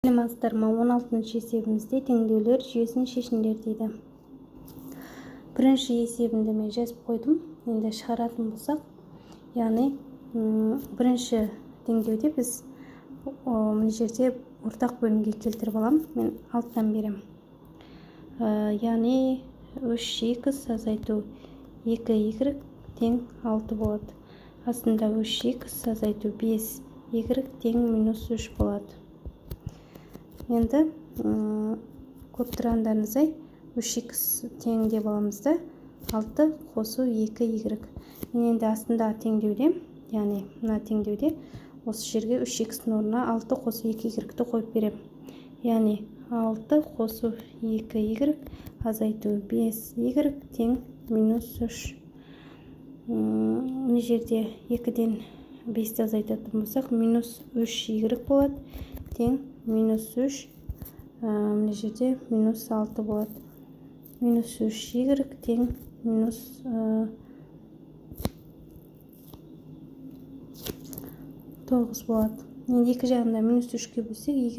Саламатсыздарма, 16-ші есебімізде теңдеулер жүйесін шешіңдер дейді. Бірінші есебімді мен жазып қойдым. Енді шығаратын болсақ, яғни бірінші теңдеуде біз мына жерде ортақ бөлімге келтіріп алам. Мен алттан берем. Яғни 3х азайту 2y тең 6 болады. Астында 3х азайту 5y тең -3 болады. Енді көп тұрғандарыңыздай 3х тең деп аламыз да 6 қосу 2y. Мен енді астында теңдеуде, яғни мына теңдеуде осы жерге 3х-ның орнына 6 қосу 2y-ті қойып берем. Яғни 6 қосу 2y азайту 5y тең -3. Мына жерде 2-ден 5-ті азайтатын болсақ, -3y болады, тең -3. Мына жерде -6 болады. -3y тең -9 болады. Енді екі жағында -3-ке бөлсек, y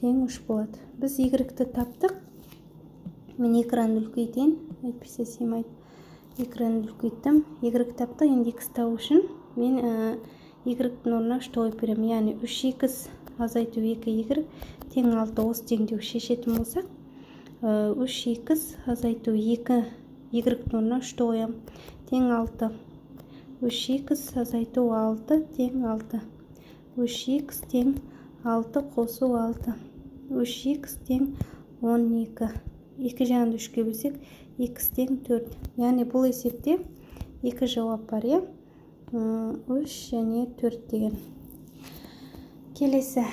тең 3 болады. Біз y-ті таптық. Мен экранды үлкейтейін, әйтпесе сыймайды. Экранды үлкейттім. Y таптық. Енді x табу үшін мен y-ның орнына 3 қойып берем. Яғни 3х азайту 2y тең 6. Осы теңдеу шешетін болсақ, 3х азайту 2y-ның орнына 3 қоям. Тең 6. 3х азайту 6 тең 6. 3х тең 6 қосу 6. 3х тең 12. Екі жағында 3-ке бөлсек, x тең 4. Яғни бұл есепте екі жауап бар, 3 және 4 деген. Келесі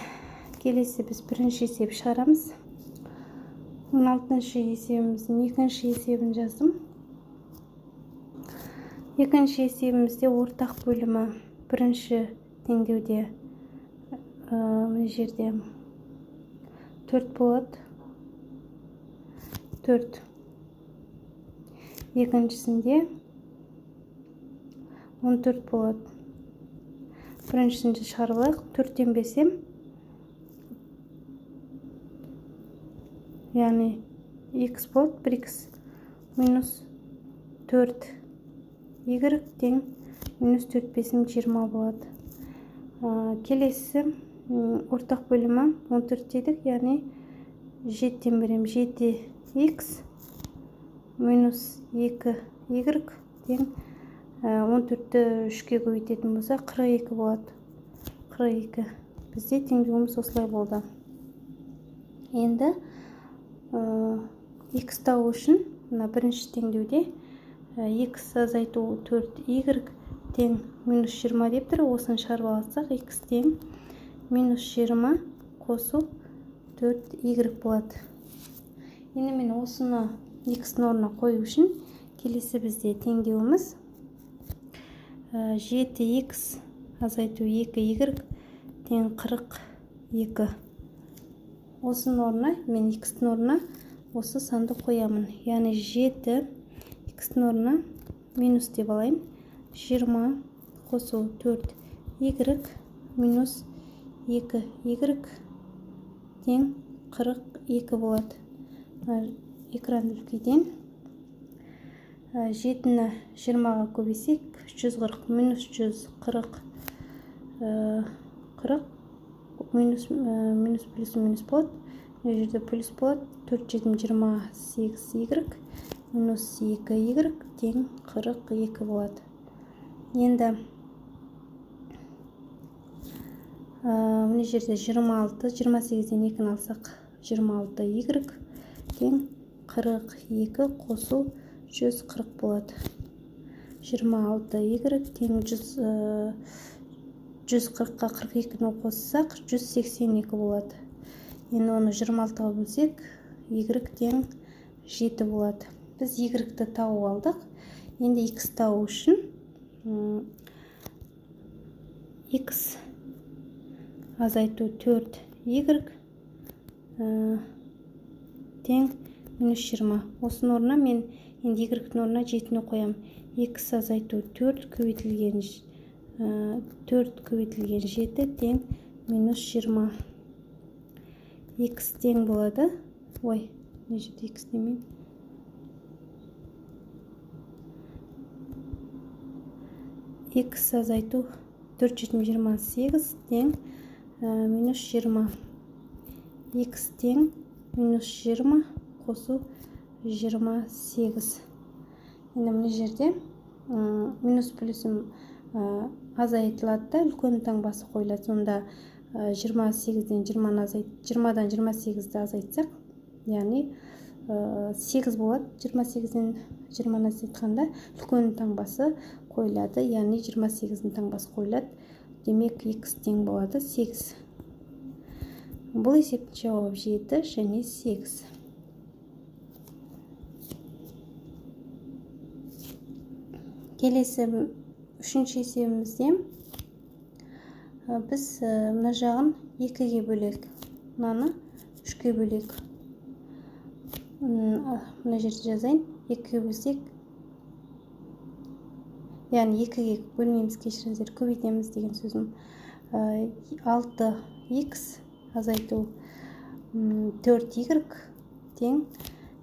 біз бірінші есеп шығарамыз. 16-ші есебіміздің екінші есебін жаздым. Екінші есебімізде ортақ бөлімі бірінші теңдеуде мына жерде 4 болады. 4. Екіншісінде 14 болады. Біріншісінде шығарылайық. 4-тен берсем, яғни x болады, 1x -4y тең -4 бесім 20 болады. Келесі ортақ бөлімі 14 дедік, яғни 7-тен берем. 7x -2y тең 14-ті 3-ке көбейтетін болса 42 болады. 42. Бізде теңдеуіміз осылай болды. Енді x табу үшін мына бірінші теңдеуде x азайту 4y тең -20 деп тұр. Осыны шығарып алсақ, x тең -20 қосу 4y болады. Енді мен осыны x-ның орнына қою үшін келесі бізде теңдеуіміз 7x азайту 2y тең 42. Осының орнына мен x-ның орнына осы санды қоямын. Яғни 7 x-ның орнына минус деп алайын. 20 қосу 4y минус 2y тең 42 болады. Экранды үлкейтейін. 7-ні 20-ға көбейсек, 140 минус 140 минус плюс минус болады. Бұл жерде плюс болады. 4 7 28y минус 2y тең 42 болады. Енді мына жерде 26, 28-ден 2-ні алсақ 26y тең 42 қосу 140 болады. 26y тең 140-қа 42-ні қоссақ 182 болады. Енді оны 26-ға бөлсек, y тең 7 болады. Біз y-ті тауып алдық. Енді x табу үшін x азайту 4y тең -20. Осының орнына мен енді y-ның орнына 7-ні қоям. x азайту 4 көбейтілген 7 тең -20. x тең болады. Ой, мына жерде x демеймін. X азайту 428 тең минус 20. X тең минус 20 қосу 28. Енді мына жерде минус плюсім азайтылады да, үлкен таңбасы қойылады. Сонда 28-ден 20-дан 28-ді азайтсақ, яғни 8 болады. 28-ден 20-ны азайтқанда үлкен таңбасы қойылады, яғни 28-дің таңбасы қойылады. Демек, x тең болады 8. Бұл есептің жауабы 7 және 8. Келесі үшінші есебімізде біз мына жағын 2-ге бөлек, мынаны 3-ге бөлек. Мына жерде жазайын. 2-ге бөлсек, яғни 2-ге бөлмейміз, кешіріңіздер, көбейтеміз деген сөзім. 6x азайту 4y тең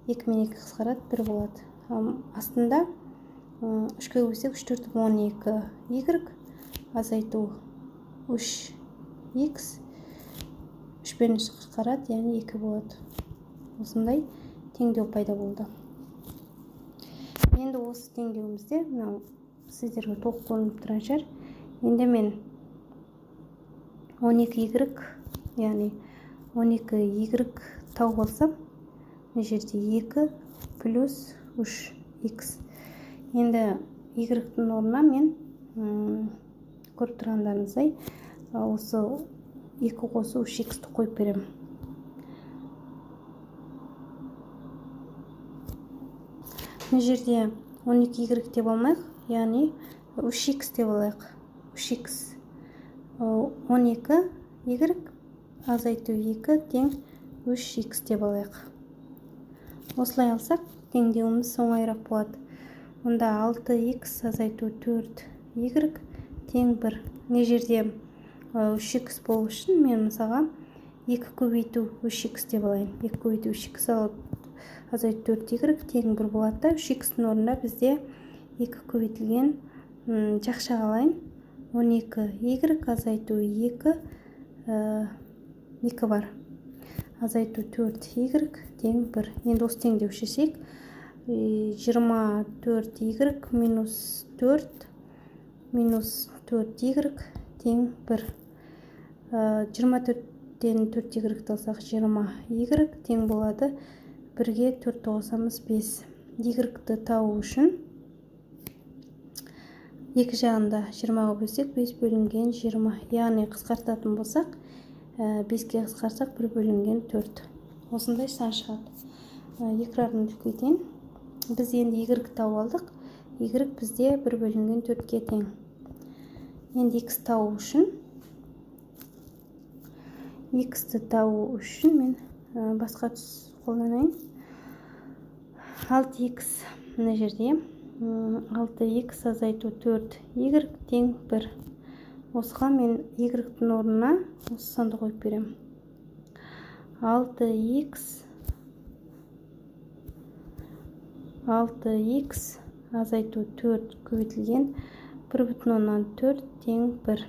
2 мен 2 қысқарады, 1 болады. Астында 3-ге бөлсек 3 4 12y азайту 3x 3 пен 3 қысқарады, яғни 2 болады. Осындай теңдеу пайда болды. Енді осы теңдеуімізде мынау сіздерге толық көрініп тұрған шығар. Енді мен 12y, яғни 12y тауып алсам, мына жерде 2 плюс 3x. Енді y-дің орнына мен көріп тұрғандарыңыздай осы 2 қосу 3x-ті қойып берем. Мына жерде 12y деп алмайық, яғни 3x деп алайық. 3x 12y азайту 2 тең 3x деп алайық. Осылай алсақ, теңдеуіміз оңайырақ болады. Онда 6x азайту 4y тең 1. Мына жерде 3x болу үшін мен мысалға 2 көбейту 3x деп алайын. 2 көбейту 3x азайту 4y тең 1 болады. 3x-дің орнында бізде 2 көбейтілген жақша алайын. 12y азайту 2 бар. Азайту 4y тең 1. Енді осы теңдеу шешсек, 24y минус 4 минус 4y тең 1. 24-тен 4y алсақ 20y тең болады. 1-ге 4 қосамыз 5. Y-ті табу үшін 2 жағында 20-ға бөлсек 5 бөлінген 20. Яғни қысқартатын болсақ, 5-ге қысқарсақ 1 бөлінген 4. Осындай сан шығады. Экранын үлкейтейін. Біз енді y-ті тауып алдық. Y бізде 1 бөлінген 4-ге тең. Енді x табу үшін мен басқа түс қолданайын. 6x мына жерде 6x азайту 4y тең 1. Осыға мен y-дің орнына осы санды қойып берем. 6x азайту 4 көбейтілген 1,4 тең 1.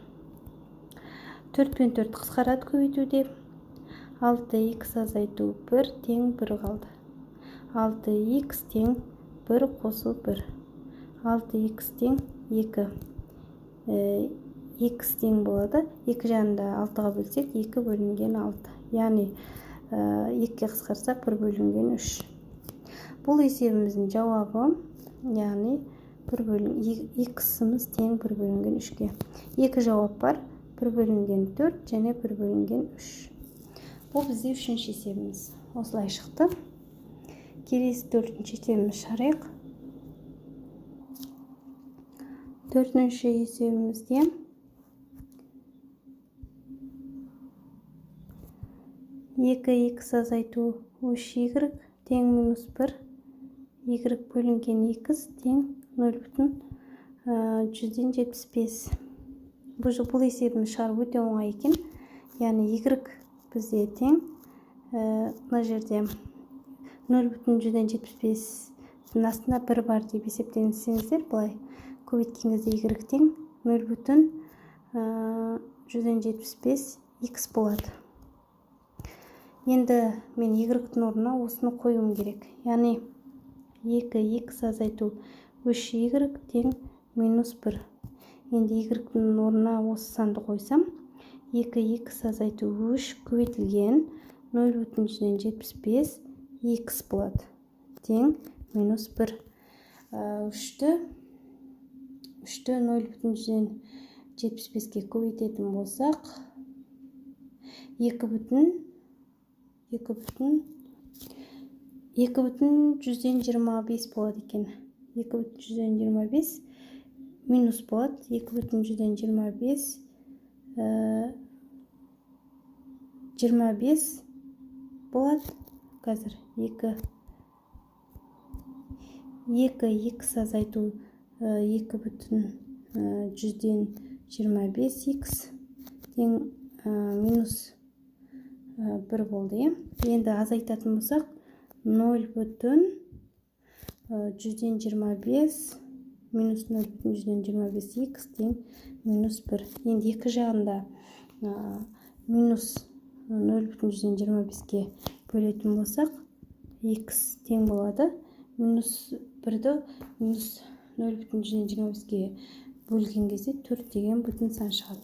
4 пен 4 қысқарады көбейтуде. 6x азайту 1 тең 1 қалды. 6x тең 1 қосу 1. 6x тең 2. X тең болады. 2 жағында 6-ға бөлсек 2 бөлінген 6. Яғни 2-ге қысқарсақ 1 бөлінген 3. Бұл есебіміздің жауабы, яғни x-іміз тең 1 бөлінген 3-ге. 2 жауап бар, 1 бөлінген 4 және 1 бөлінген 3. Бұл бізде 3-ші есебіміз. Осылай шықты. Келесі 4-ші есебіміз шығарайық. 4-ші есебімізде 2x азайту 3y тең минус 1. Y бөлінген x тең 0,175. Бұл есебіміз шығару өте оңай екен. Яғни y бізде тең мына жерде 0,175 астына 1 бар деп есептеңіздер, былай көбейткен кезде y тең 0,175 x болады. Енді мен y-тің орнына осыны қоюым керек. Яғни 2x азайту 3y тең -1. Енді y-тің орнына осы санды қойсам, 2x азайту 3 көбейтілген 0,175 x болады. Тең -1. 3-ті 0,175-ке көбейтетін болсақ, 2,125 болады екен. 2,125 минус болады. 2,125 25 болады. Қазір 2x азайту 2,125x тең минус 1 болды. Енді азайтатын болсақ, 0,125 минус 0,125x тең минус 1. Енді екі жағында минус 0,125-ке бөлетін болсақ, x тең болады. Минус 1-ді минус 0,125-ке бөлген кезде 4 деген бүтін сан шығады.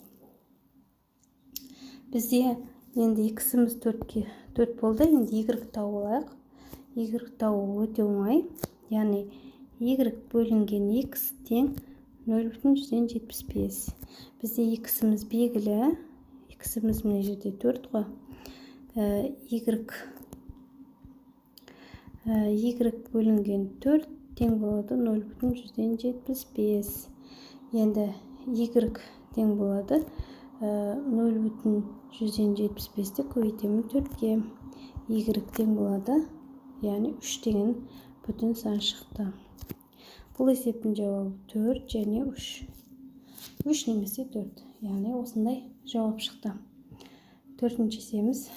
Бізде енді x-іміз 4 болды. Енді y тауып алайық. Y тауып өте оңай. Яғни y бөлінген x тең 0,175. Бізде x-іміз белгілі. X-іміз мына жерде 4 қой. Y бөлінген 4 тең болады 0,175. Енді y тең болады 0,175-ті көбейтемін 4-ке. Y тең болады, яғни 3 деген бүтін сан шықты. Бұл есептің жауабы 4 және 3. 3 немесе 4. Яғни осындай жауап шықты. 4-ші есебіміз